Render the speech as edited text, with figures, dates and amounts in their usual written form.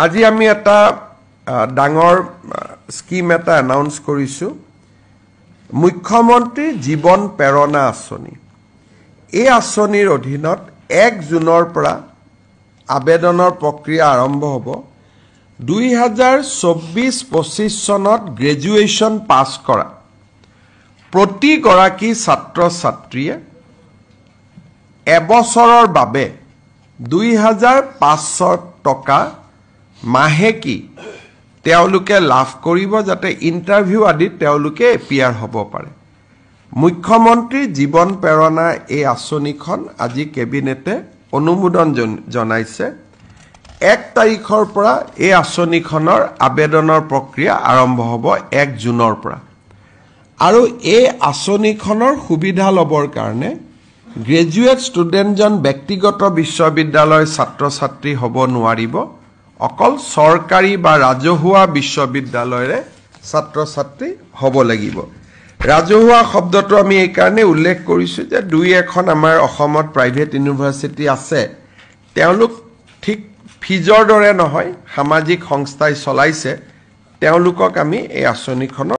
আজি আমি এটা ডাঙৰ স্কিম এটা এনাউন্স কৰিছো মুখ্যমন্ত্ৰী জীৱন প্ৰেৰণা আঁচনি এই আঁচনিৰ অধীনত 1 জুনৰ পৰা আবেদনৰ প্ৰক্ৰিয়া আৰম্ভ হ'ব 2024-25 চনত গ্ৰেজুৱেচন পাছ কৰা প্ৰতি গৰাকী ছাত্ৰ ছাত্ৰীয়ে এবছৰৰ বাবে 2500 টকা মাহেকি তেওলুকে লাভ কৰিব যাতে ইন্টাৰভিউ আদি তেওলুকে এপিয়াৰ হ'ব পাৰে মুখ্যমন্ত্ৰী জীৱন প্ৰেৰণা এই আঁচনিখন আজি কেবিনেটে অনুমোদন জনাইছে 1 তাৰিখৰ পৰা এই আঁচনিখনৰ আবেদনৰ প্ৰক্ৰিয়া আৰম্ভ হ'ব 1 জুনৰ পৰা আৰু এই আঁচনিখনৰ সুবিধা লবৰ কাৰণে গ্ৰেজুৱেট ষ্টুডেণ্টজন ব্যক্তিগত বিশ্ববিদ্যালয়ৰ ছাত্ৰ ছাত্ৰী হ'ব নোৱাৰিব অকল সৰকাৰী বা ৰাজহুৱা বিশ্ববিদ্যালয়ৰে ছাত্ৰ ছাত্ৰী হ'ব লাগিব ৰাজহুৱা শব্দটো আমি এই কাৰণে উল্লেখ কৰিছো যে দুই এখন আমাৰ অসমত প্ৰাইভেট ইউনিভাৰ্চিটি আছে তেওঁলোক ঠিক ফিজৰ দৰে নহয় সামাজিক সংস্থাই চলাইছে তেওঁলোকক আমি এই আঁচনিখনৰ